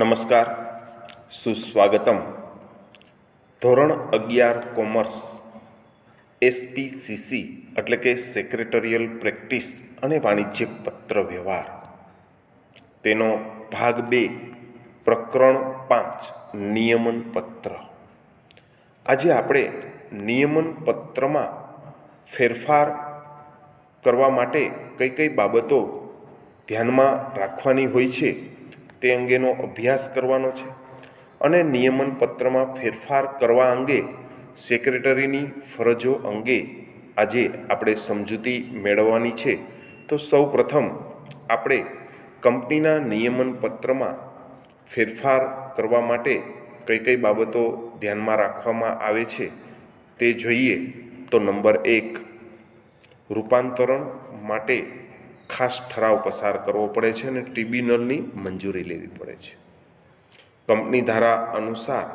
નમસ્કાર, સુસ્વાગતમ. ધોરણ 11 commerce SPCC એટલે કે સેક્રેટરીયલ પ્રેક્ટિસ અને વાણિજ્યક પત્ર વ્યવહાર, તેનો ભાગ 2, પ્રકરણ 5 નિયમન પત્ર. આજે આપણે નિયમન પત્રમાં ફેરફાર કરવા માટે કઈ કઈ બાબતો ધ્યાનમાં રાખવાની હોય છે તે અંગેનો અભ્યાસ કરવાનો છે અને નિયમન પત્રમાં ફેરફાર કરવા અંગે સેક્રેટરીની ફરજો અંગે આજે આપણે સમજૂતી મેળવવાની છે. તો સૌ પ્રથમ આપણે કંપનીના નિયમન પત્રમાં ફેરફાર કરવા માટે કઈ કઈ બાબતો ધ્યાનમાં રાખવામાં આવે છે તે જોઈએ. તો નંબર 1, રૂપાંતરણ માટે ખાસ ઠરાવ પસાર કરવો પડે છે અને ટ્રિબ્યુનલની મંજૂરી લેવી પડે છે. કંપની ધારા અનુસાર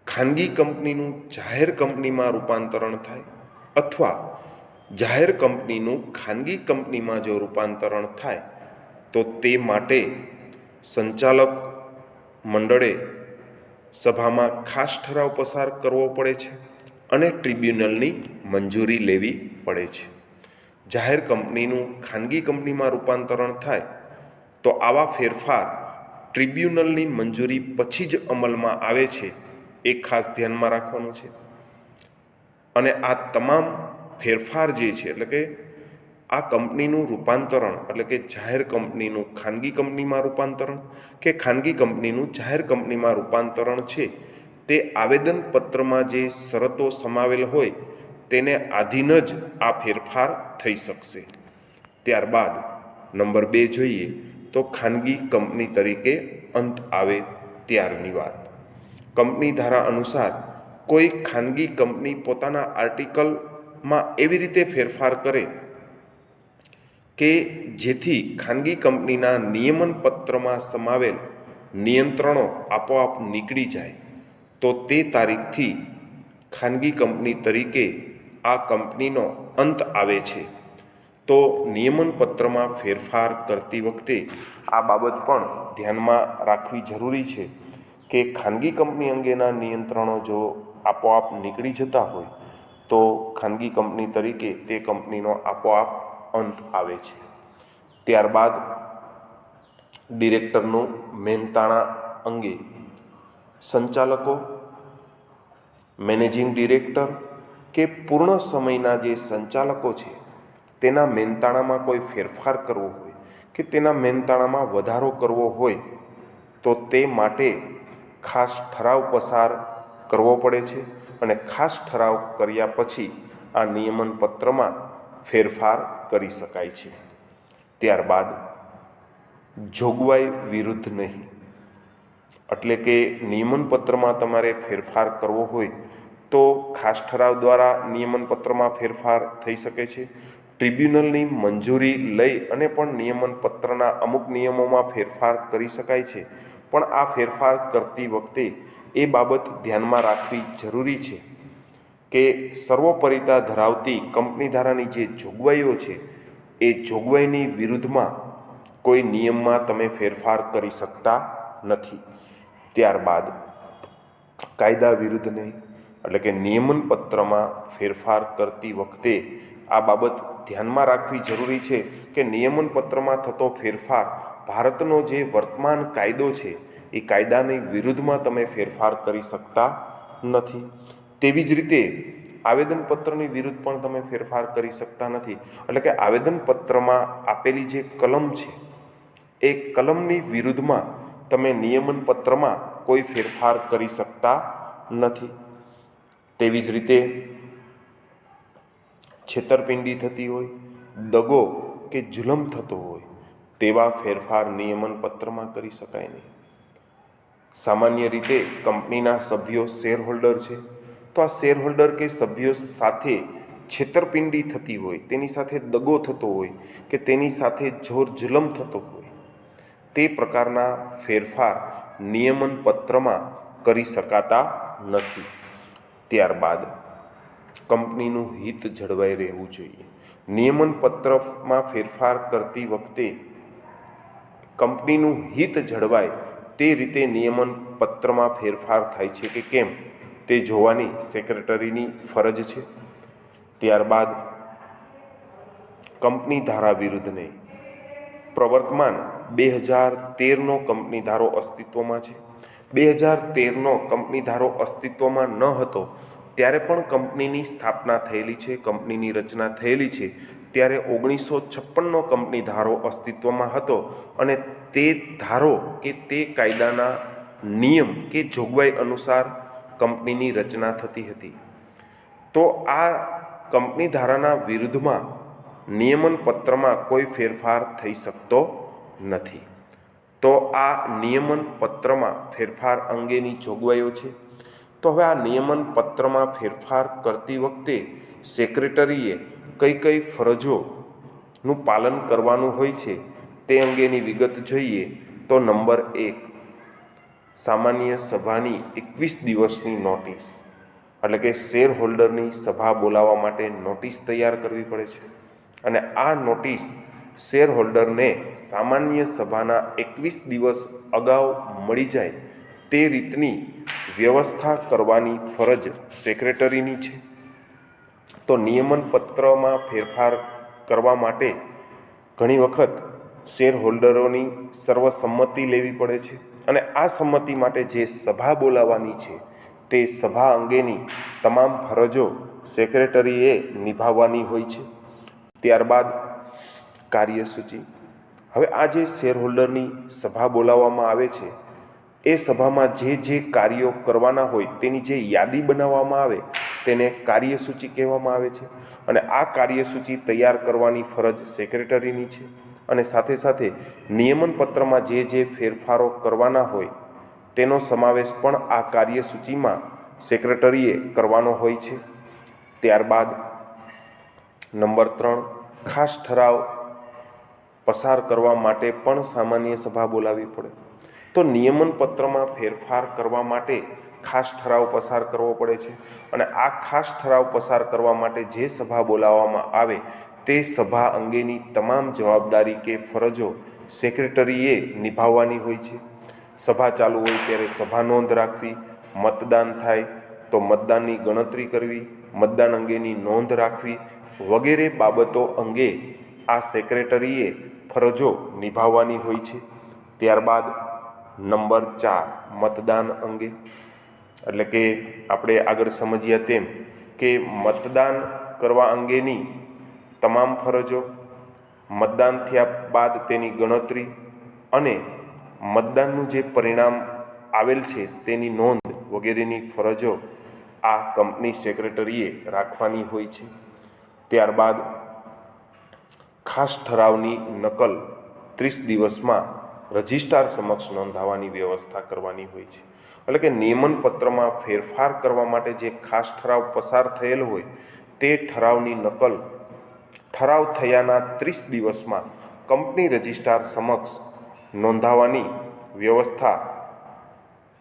ખાનગી કંપનીનું જાહેર કંપનીમાં રૂપાંતરણ થાય અથવા જાહેર કંપનીનું ખાનગી કંપનીમાં જો રૂપાંતરણ થાય તો તે માટે સંચાલક મંડળે સભામાં ખાસ ઠરાવ પસાર કરવો પડે છે અને ટ્રિબ્યુનલની મંજૂરી લેવી પડે છે. જાહેર કંપનીનું ખાનગી કંપનીમાં રૂપાંતરણ થાય તો આવા ફેરફાર ટ્રિબ્યુનલની મંજૂરી પછી જ અમલમાં આવે છે, એ ખાસ ધ્યાનમાં રાખવાનું છે. અને આ તમામ ફેરફાર જે છે, એટલે કે આ કંપનીનું રૂપાંતરણ, એટલે કે જાહેર કંપનીનું ખાનગી કંપનીમાં રૂપાંતરણ કે ખાનગી કંપનીનું જાહેર કંપનીમાં રૂપાંતરણ છે, તે આવેદનપત્રમાં જે શરતો સમાવેલ હોય તેને આધીન જ આ ફેરફાર થઈ શકશે. ત્યારબાદ નંબર 2 જોઈએ તો ખાનગી કંપની તરીકે અંત આવે ત્યારની વાત. કંપની ધારા અનુસાર કોઈ ખાનગી કંપની પોતાના આર્ટિકલમાં એવી રીતે ફેરફાર કરે કે જેથી ખાનગી કંપનીના નિયમન પત્રમાં સમાવેલ નિયંત્રણો આપોઆપ નીકળી જાય તો તે તારીખથી ખાનગી કંપની તરીકે આ કંપનીનો અંત આવે છે. તો નિયમન પત્રમાં ફેરફાર કરતી વખતે આ બાબત પણ ધ્યાનમાં રાખવી જરૂરી છે કે ખાનગી કંપની અંગેના નિયંત્રણો જો આપોઆપ નીકળી જતા હોય તો ખાનગી કંપની તરીકે તે કંપનીનો આપોઆપ અંત આવે છે. ત્યારબાદ ડિરેક્ટરનું મહેનતાણા અંગે સંચાલકો, મેનેજિંગ ડિરેક્ટર કે પૂર્ણ સમયના જે સંચાલકો છે તેના મહેનતાણામાં કોઈ ફેરફાર કરવો હોય કે તેના મહેનતાણામાં વધારો કરવો હોય તો તે માટે ખાસ ઠરાવ પસાર કરવો પડે છે અને ખાસ ઠરાવ કર્યા પછી આ નિયમન પત્રમાં ફેરફાર કરી શકાય છે. ત્યારબાદ જોગવાઈ વિરુદ્ધ નહીં, એટલે કે નિયમન પત્રમાં તમારે ફેરફાર કરવો હોય તો ખાસ ઠરાવ દ્વારા નિયમન પત્રમાં ફેરફાર થઈ શકે છે. ટ્રિબ્યુનલની મંજૂરી લઈ અને પણ નિયમન પત્રના અમુક નિયમોમાં ફેરફાર કરી શકાય છે, પણ આ ફેરફાર કરતી વખતે એ બાબત ધ્યાનમાં રાખવી જરૂરી છે કે સર્વોપરિતા ધરાવતી કંપની ધારાની જે જોગવાઈઓ છે એ જોગવાઈની વિરુદ્ધમાં કોઈ નિયમમાં તમે ફેરફાર કરી શકતા નથી. ત્યારબાદ કાયદા વિરુદ્ધ નહીં, એટલે કે નિયમન પત્રમાં ફેરફાર કરતી વખતે આ બાબત ધ્યાનમાં રાખવી જરૂરી છે કે નિયમન પત્રમાં થતો ફેરફાર ભારતનો જે વર્તમાન કાયદો છે એ કાયદાની વિરુદ્ધમાં તમે ફેરફાર કરી શકતા નથી. તેવી જ રીતે આવેદનપત્રની વિરુદ્ધ પણ તમે ફેરફાર કરી શકતા નથી. એટલે કે આવેદનપત્રમાં આપેલી જે કલમ છે એ કલમની વિરુદ્ધમાં તમે નિયમન પત્રમાં કોઈ ફેરફાર કરી શકતા નથી. તેવી જ રીતે છેતરપિંડી થતી હોય, દગો કે જુલમ થતો હોય તેવા ફેરફાર નિયમન પત્રમાં કરી શકાય નહીં. સામાન્ય રીતે કંપનીના સભ્યો શેર હોલ્ડર છે તો આ શેર હોલ્ડર કે સભ્યો સાથે છેતરપિંડી થતી હોય, તેની સાથે દગો થતો હોય કે તેની સાથે જોર જુલમ થતો હોય તે પ્રકારના ફેરફાર નિયમન પત્રમાં કરી શકાતા નથી. ત્યારબાદ કંપનીનું હિત જળવાઈ રહેવું જોઈએ. નિયમન પત્રમાં ફેરફાર કરતી વખતે કંપનીનું હિત જળવાય તે રીતે નિયમન પત્રમાં ફેરફાર થાય છે કે કેમ તે જોવાની સેક્રેટરીની ફરજ છે. ત્યારબાદ કંપની ધારા વિરુદ્ધને પ્રવર્તમાન 2013નો કંપની ધારો અસ્તિત્વમાં છે. 2013નો કંપની ધારો અસ્તિત્વમાં ન હતો ત્યારે પણ કંપનીની સ્થાપના થયેલી છે, કંપનીની રચના થયેલી છે. ત્યારે 1956નો કંપની ધારો અસ્તિત્વમાં હતો અને તે ધારો કે તે કાયદાના નિયમ કે જોગવાઈ અનુસાર કંપનીની રચના થતી હતી. તો આ કંપની ધારાના વિરુદ્ધમાં નિયમન પત્રમાં કોઈ ફેરફાર થઈ શકતો નથી. તો આ નિયમન પત્રમાં ફેરફાર અંગેની જોગવાઈઓ છે. તો હવે આ નિયમન પત્રમાં ફેરફાર કરતી વખતે સેક્રેટરીએ કઈ કઈ ફરજોનું પાલન કરવાનું હોય છે તે અંગેની વિગત જોઈએ તો નંબર 1, સામાન્ય સભાની 21 દિવસની નોટિસ, એટલે કે શેર હોલ્ડરની સભા બોલાવવા માટે નોટિસ તૈયાર કરવી પડે છે. અને આ નોટિસ શેર હોલ્ડરને સામાન્ય સભાના 21 દિવસ અગાઉ મળી જાય તે રીતની વ્યવસ્થા કરવાની ફરજ સેક્રેટરીની છે. તો નિયમન પત્રમાં ફેરફાર કરવા માટે ઘણી વખત શેર હોલ્ડરોની સર્વસંમતિ લેવી પડે છે અને આ સંમતિ માટે જે સભા બોલાવવાની છે તે સભા અંગેની તમામ ફરજો સેક્રેટરીએ નિભાવવાની હોય છે. ત્યારબાદ કાર્યસૂચિ. હવે આ જે શેર હોલ્ડરની સભા બોલાવવામાં આવે છે એ સભામાં જે કાર્યો કરવાના હોય તેની જે યાદી બનાવવામાં આવે તેને કાર્યસૂચિ કહેવામાં આવે છે. અને આ કાર્યસૂચિ તૈયાર કરવાની ફરજ સેક્રેટરીની છે. અને સાથે સાથે નિયમન પત્રમાં જે ફેરફારો કરવાના હોય તેનો સમાવેશ પણ આ કાર્યસૂચિમાં સેક્રેટરીએ કરવાનો હોય છે. ત્યારબાદ નંબર 3, ખાસ ઠરાવ પસાર કરવા માટે પણ સામાન્ય સભા બોલાવવી પડે. તો નિયમન પત્રમાં ફેરફાર કરવા માટે ખાસ ઠરાવ પસાર કરવો પડે છે અને આ ખાસ ઠરાવ પસાર કરવા માટે જે સભા બોલાવવામાં આવે તે સભા અંગેની તમામ જવાબદારી કે ફરજો સેક્રેટરીએ નિભાવવાની હોય છે. સભા ચાલુ હોય ત્યારે સભા નોંધ રાખવી, મતદાન થાય તો મતદાનની ગણતરી કરવી, મતદાન અંગેની નોંધ રાખવી વગેરે બાબતો અંગે આ સેક્રેટરીએ ફરજો નિભાવવાની હોય છે. ત્યારબાદ નંબર 4, મતદાન અંગે, એટલે કે આપણે આગળ સમજ્યા તેમ કે મતદાન કરવા અંગેની તમામ ફરજો, મતદાન થયા બાદ તેની ગણતરી અને મતદાનનું જે પરિણામ આવેલ છે તેની નોંધ વગેરેની ફરજો આ કંપની સેક્રેટરીએ રાખવાની હોય છે. ત્યારબાદ ખાસ ઠરાવની નકલ 30 દિવસમાં રજિસ્ટ્રાર સમક્ષ નોંધાવવાની વ્યવસ્થા કરવાની હોય છે. એટલે કે નિયમન પત્રમાં ફેરફાર કરવા માટે જે ખાસ ઠરાવ પસાર થયેલ હોય તે ઠરાવની નકલ ઠરાવ થયાના 30 દિવસમાં કંપની રજિસ્ટ્રાર સમક્ષ નોંધાવવાની વ્યવસ્થા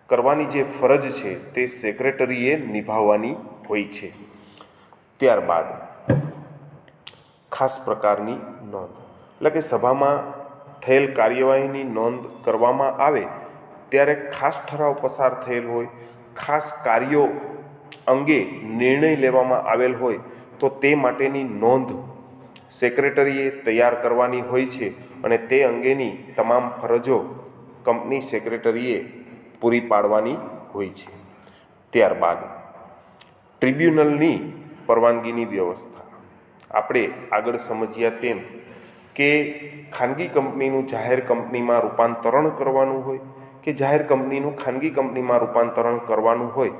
કરવાની જે ફરજ છે તે સેક્રેટરીએ નિભાવવાની હોય છે. ત્યારબાદ ખાસ પ્રકારની નોંધ, એટલે કે સભામાં થયેલ કાર્યવાહીની નોંધ કરવામાં આવે ત્યારે ખાસ ઠરાવ પસાર થયેલ હોય, ખાસ કાર્યો અંગે નિર્ણય લેવામાં આવેલ હોય તો તે માટેની નોંધ સેક્રેટરીએ તૈયાર કરવાની હોય છે અને તે અંગેની તમામ ફરજો કંપની સેક્રેટરીએ પૂરી પાડવાની હોય છે. ત્યારબાદ ટ્રિબ્યુનલની પરવાનગીની વ્યવસ્થા. આપણે આગળ સમજ્યા તેમ કે ખાનગી કંપનીનું જાહેર કંપનીમાં રૂપાંતરણ કરવાનું હોય કે જાહેર કંપનીનું ખાનગી કંપનીમાં રૂપાંતરણ કરવાનું હોય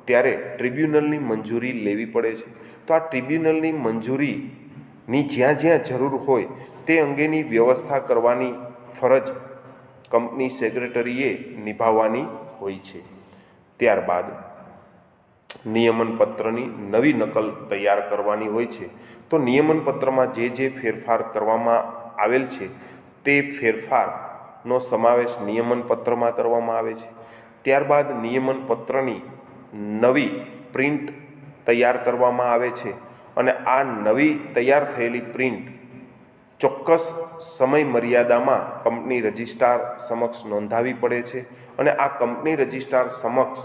ત્યારે ટ્રિબ્યુનલની મંજૂરી લેવી પડે છે. તો આ ટ્રિબ્યુનલની મંજૂરીની જ્યાં જરૂર હોય તે અંગેની વ્યવસ્થા કરવાની ફરજ કંપની સેક્રેટરીએ નિભાવવાની હોય છે. ત્યારબાદ નિયમન પત્રની નવી નકલ તૈયાર કરવાની હોય છે. તો નિયમન પત્રમાં જે ફેરફાર કરવામાં આવેલ છે તે ફેરફારનો સમાવેશ નિયમન પત્રમાં કરવામાં આવે છે. ત્યારબાદ નિયમન પત્રની નવી પ્રિન્ટ તૈયાર કરવામાં આવે છે અને આ નવી તૈયાર થયેલી પ્રિન્ટ ચોક્કસ સમય મર્યાદામાં કંપની રજિસ્ટ્રાર સમક્ષ નોંધાવી પડે છે અને આ કંપની રજિસ્ટ્રાર સમક્ષ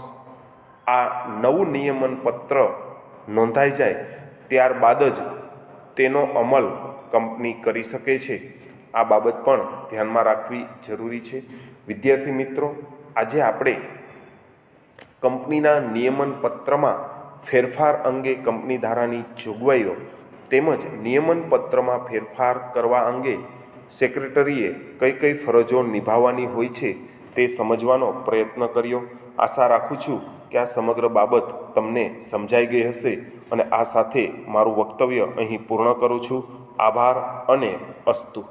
આ નવું નિયમન પત્ર નોંધાઈ જાય ત્યારબાદ જ તેનો અમલ કંપની કરી શકે છે. આ બાબત પણ ધ્યાનમાં રાખવી જરૂરી છે. વિદ્યાર્થી મિત્રો, આજે આપણે કંપનીના નિયમન પત્રમાં ફેરફાર અંગે કંપની ધારાની જોગવાઈઓ તેમજ નિયમન પત્રમાં ફેરફાર કરવા અંગે સેક્રેટરીએ કઈ કઈ ફરજો નિભાવવાની હોય છે તે સમજવાનો પ્રયત્ન કર્યો. આશા રાખું છું કે આ સમગ્ર બાબત તમને સમજાઈ ગઈ હશે અને આ સાથે મારું વક્તવ્ય અહીં પૂર્ણ કરું છું. આભાર અને અસ્તુ.